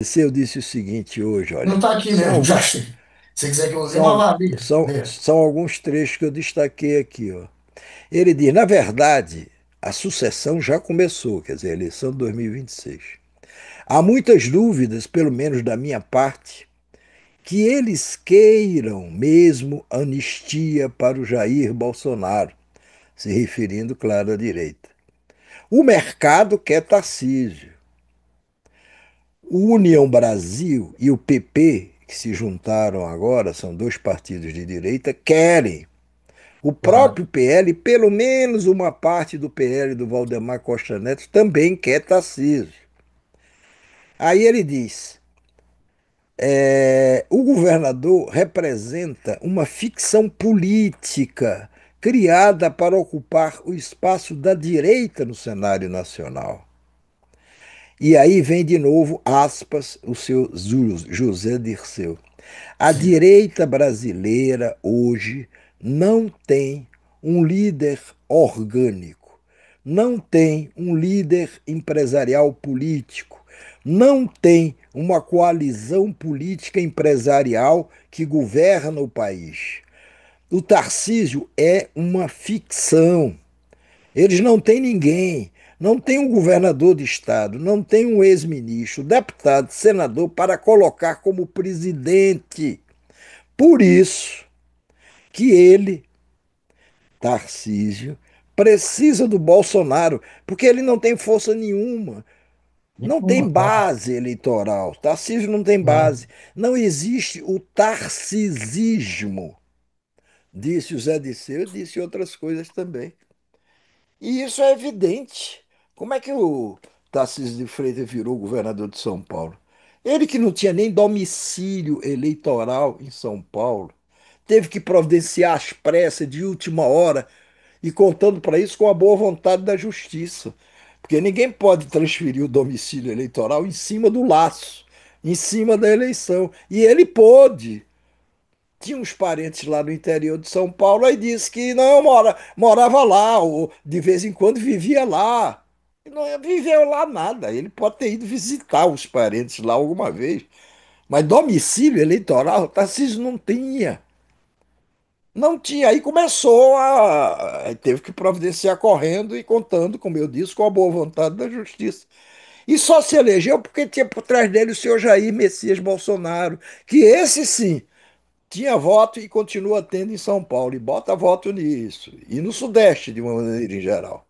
Dirceu disse o seguinte hoje, Não olha, está aqui são mesmo, já alguns, achei. Se você quiser que eu leia uma são, valia, são, leia. são alguns trechos que eu destaquei aqui, ó. Ele diz, na verdade, a sucessão já começou, quer dizer, a eleição de 2026. Há muitas dúvidas, pelo menos da minha parte, que eles queiram mesmo anistia para o Jair Bolsonaro, se referindo, claro, à direita. O mercado quer Tarcísio. O União Brasil e o PP, que se juntaram agora, são dois partidos de direita, querem. O Claro, próprio PL, pelo menos uma parte do PL do Valdemar Costa Neto, também quer Tarcísio. Aí ele diz: o governador representa uma ficção política criada para ocupar o espaço da direita no cenário nacional. E aí vem de novo, aspas, o seu José Dirceu. A sim. direita brasileira hoje não tem um líder orgânico, não tem um líder empresarial político, não tem uma coalizão política empresarial que governa o país. O Tarcísio é uma ficção. Eles não têm ninguém. Não tem um governador de estado, não tem um ex-ministro, deputado, senador para colocar como presidente. Por isso que ele, Tarcísio, precisa do Bolsonaro, porque ele não tem força nenhuma, não tem Nenhuma, claro, base eleitoral. Tarcísio não tem claro. base. Não existe o tarcisismo, disse o Zé Disseu, disse outras coisas também. E isso é evidente. Como é que o Tarcísio de Freitas virou governador de São Paulo? Ele que não tinha nem domicílio eleitoral em São Paulo, teve que providenciar às pressas de última hora e contando para isso com a boa vontade da justiça. Porque ninguém pode transferir o domicílio eleitoral em cima do laço, em cima da eleição. E ele pôde. Tinha uns parentes lá no interior de São Paulo, aí disse que não morava lá, ou de vez em quando vivia lá. E não viveu lá nada. Ele pode ter ido visitar os parentes lá alguma vez. Mas domicílio eleitoral, Tarcísio não tinha. Não tinha. Aí começou a. Aí teve que providenciar correndo e contando, como eu disse, com a boa vontade da justiça. E só se elegeu porque tinha por trás dele o senhor Jair Messias Bolsonaro, que esse sim tinha voto e continua tendo em São Paulo, e bota voto nisso, e no Sudeste, de uma maneira em geral.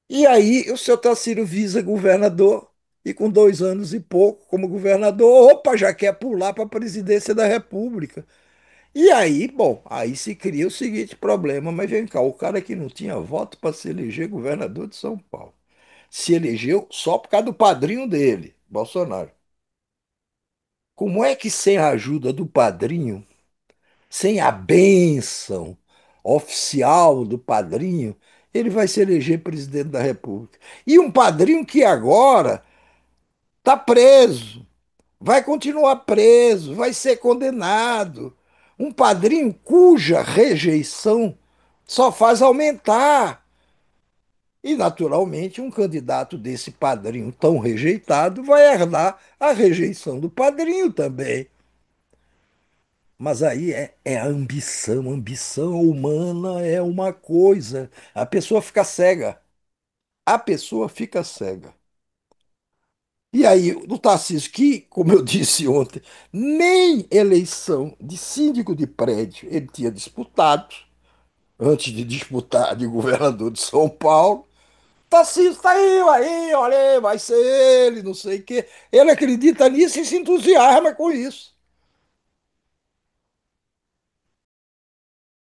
E aí o seu Tarcísio visa governador, e com 2 anos e pouco como governador, opa, já quer pular para a presidência da República. E aí, bom, aí se cria o seguinte problema, mas vem cá, o cara que não tinha voto para se eleger governador de São Paulo, se elegeu só por causa do padrinho dele, Bolsonaro. Como é que sem a ajuda do padrinho, sem a bênção oficial do padrinho, ele vai se eleger presidente da República? E um padrinho que agora está preso, vai continuar preso, vai ser condenado. Um padrinho cuja rejeição só faz aumentar. E, naturalmente, um candidato desse padrinho tão rejeitado vai herdar a rejeição do padrinho também. Mas aí é a ambição. A ambição humana é uma coisa. A pessoa fica cega. A pessoa fica cega. E aí, o Tarcísio, que, como eu disse ontem, nem eleição de síndico de prédio ele tinha disputado, antes de disputar de governador de São Paulo. Tarcísio está aí, olha aí, vai ser ele, não sei o quê. Ele acredita nisso e se entusiasma com isso.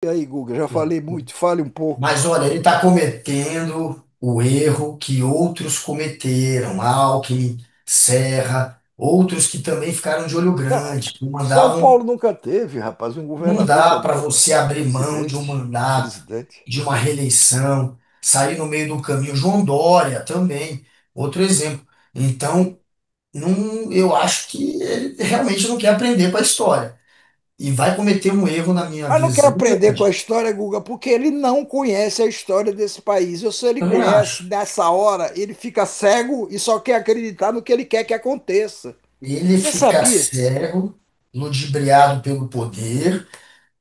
E aí, Guga, já falei muito, fale um pouco. Mas olha, ele está cometendo o erro que outros cometeram, Alckmin, Serra, outros que também ficaram de olho Não, grande, que São mandavam. Paulo nunca teve, rapaz, um Não governador dá para para você abrir mão de um presidente, mandato, presidente. de uma reeleição, sair no meio do caminho. João Dória também, outro exemplo. Então, não, eu acho que ele realmente não quer aprender com a história. e vai cometer um erro na minha Mas não quer visão aprender com a grande. história, Guga, porque ele não conhece a história desse país. Ou se ele Também conhece acho. nessa hora, ele fica cego e só quer acreditar no que ele quer que aconteça. Ele Você fica sabia? cego, ludibriado pelo poder,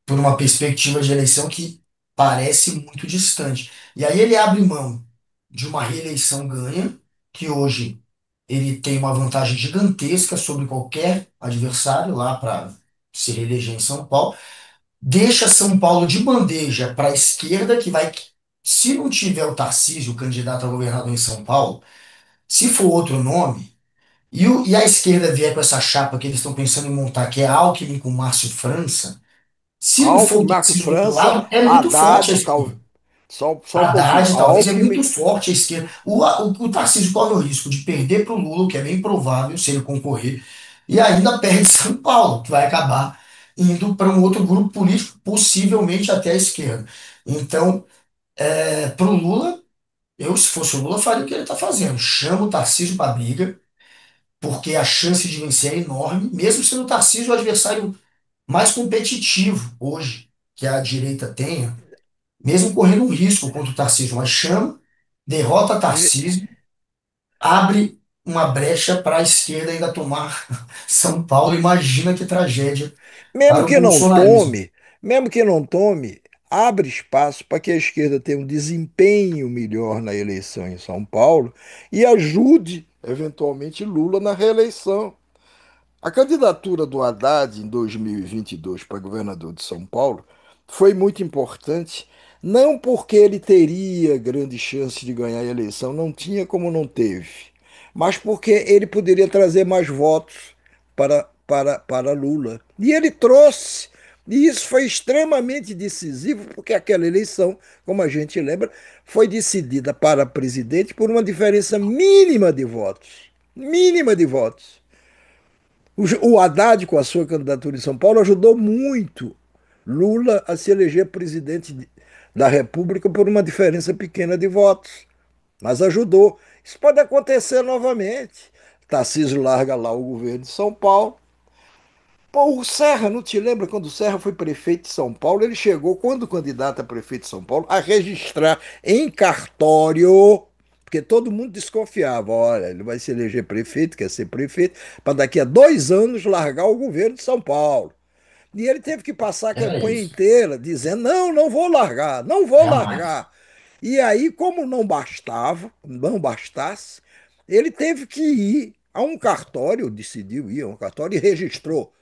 por uma perspectiva de eleição que parece muito distante. E aí ele abre mão de uma reeleição ganha, que hoje ele tem uma vantagem gigantesca sobre qualquer adversário lá para se reeleger em São Paulo, deixa São Paulo de bandeja para a esquerda, que vai, se não tiver o Tarcísio, o candidato a governador em São Paulo, se for outro nome, e a esquerda vier com essa chapa que eles estão pensando em montar, que é Alckmin com Márcio França, se não for o Alckmin, Marcos Tarcísio do outro França, lado, é muito forte a Haddad, esquerda. só um pouquinho. Haddad, talvez, é muito Alckmin, forte a esquerda. O Tarcísio corre o risco de perder para o Lula, o que é bem provável se ele concorrer, e ainda perde São Paulo, que vai acabar indo para um outro grupo político, possivelmente até a esquerda. Então, para o Lula, eu, se fosse o Lula, faria o que ele está fazendo. Chama o Tarcísio para briga, porque a chance de vencer é enorme, mesmo sendo o Tarcísio o adversário mais competitivo hoje que a direita tenha, mesmo correndo um risco contra o Tarcísio, mas chama, derrota Tarcísio, abre uma brecha para a esquerda ainda tomar São Paulo. Imagina que tragédia mesmo para o que não bolsonarismo. tome, mesmo que não tome, abre espaço para que a esquerda tenha um desempenho melhor na eleição em São Paulo e ajude, eventualmente, Lula na reeleição. A candidatura do Haddad em 2022 para governador de São Paulo foi muito importante, não porque ele teria grande chance de ganhar a eleição, não tinha como não teve, mas porque ele poderia trazer mais votos para Lula. E ele trouxe. E isso foi extremamente decisivo, porque aquela eleição, como a gente lembra, foi decidida para presidente por uma diferença mínima de votos. Mínima de votos. O Haddad, com a sua candidatura em São Paulo, ajudou muito Lula a se eleger presidente da República por uma diferença pequena de votos. Mas ajudou. Isso pode acontecer novamente. Tarcísio larga lá o governo de São Paulo. Pô, o Serra, não te lembra quando o Serra foi prefeito de São Paulo? Ele chegou, quando candidato a prefeito de São Paulo, a registrar em cartório, porque todo mundo desconfiava: olha, ele vai se eleger prefeito, quer ser prefeito, para daqui a 2 anos largar o governo de São Paulo. E ele teve que passar a Era campanha isso. inteira dizendo: não, não vou largar, não vou Jamais. largar. E aí, como não bastava, não bastasse, ele teve que ir a um cartório, decidiu ir a um cartório e registrou.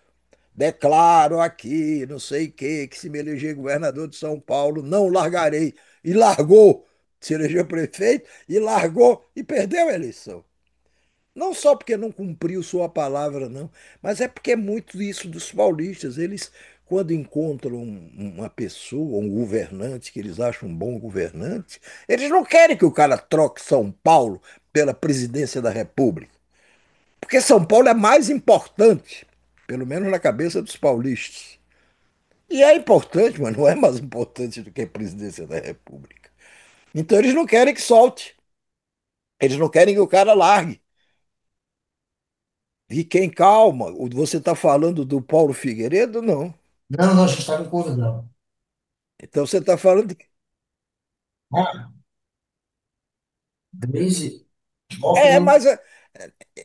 Declaro aqui, não sei o que se me eleger governador de São Paulo, não largarei. E largou. Se elegeu prefeito e largou e perdeu a eleição. Não só porque não cumpriu sua palavra, não, mas é porque é muito isso dos paulistas. Eles, quando encontram uma pessoa, um governante, que eles acham um bom governante, eles não querem que o cara troque São Paulo pela presidência da República. Porque São Paulo é mais importante, pelo menos na cabeça dos paulistas. E é importante, mas não é mais importante do que a presidência da República. Então eles não querem que solte. Eles não querem que o cara largue. E quem calma, você está falando do Paulo Figueiredo? Não. Não, não, a gente está concordando. Então você está falando de. Ah, Gleisi É, Hoffmann. mas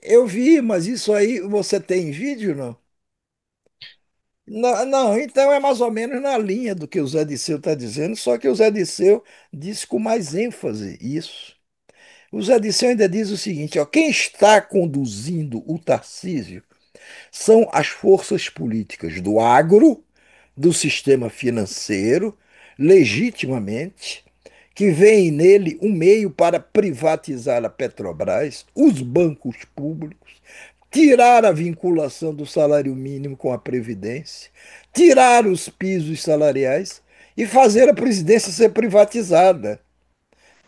eu vi, mas isso aí você tem vídeo, não? Não, não, então é mais ou menos na linha do que o Zé Disseu está dizendo, só que o Zé Disseu disse com mais ênfase isso. O Zé Disseu ainda diz o seguinte: ó, quem está conduzindo o Tarcísio são as forças políticas do agro, do sistema financeiro, legitimamente, que veem nele um meio para privatizar a Petrobras, os bancos públicos, tirar a vinculação do salário mínimo com a Previdência, tirar os pisos salariais e fazer a presidência ser privatizada,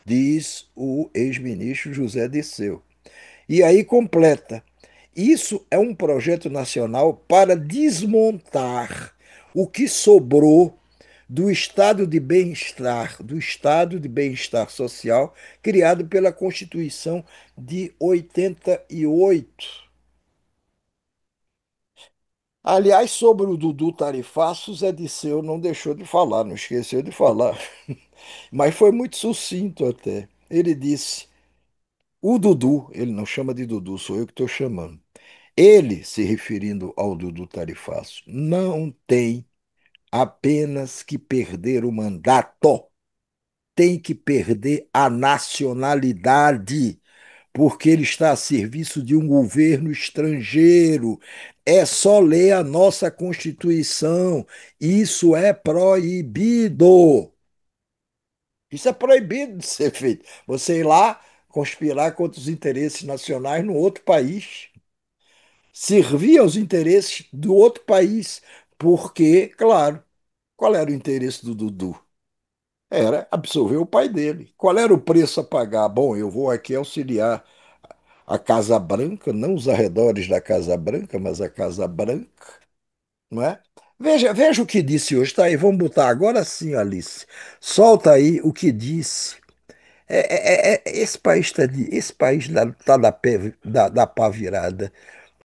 diz o ex-ministro José Disseu. E aí completa: isso é um projeto nacional para desmontar o que sobrou do estado de bem-estar social criado pela Constituição de 88. Aliás, sobre o Dudu Tarifaço, Zé Disseu não deixou de falar, não esqueceu de falar. Mas foi muito sucinto até. Ele disse: o Dudu, ele não chama de Dudu, sou eu que estou chamando. Ele, se referindo ao Dudu Tarifaço, não tem apenas que perder o mandato, tem que perder a nacionalidade, porque ele está a serviço de um governo estrangeiro. É só ler a nossa Constituição. Isso é proibido. Isso é proibido de ser feito. Você ir lá conspirar contra os interesses nacionais no outro país, servir aos interesses do outro país, porque, claro, qual era o interesse do Dudu? Era absolver o pai dele. Qual era o preço a pagar? Bom, eu vou aqui auxiliar a Casa Branca, não os arredores da Casa Branca, mas a Casa Branca, não é? Veja o que disse hoje. Tá aí, vamos botar agora sim, Alice. Solta aí o que disse. Esse país está da pá virada.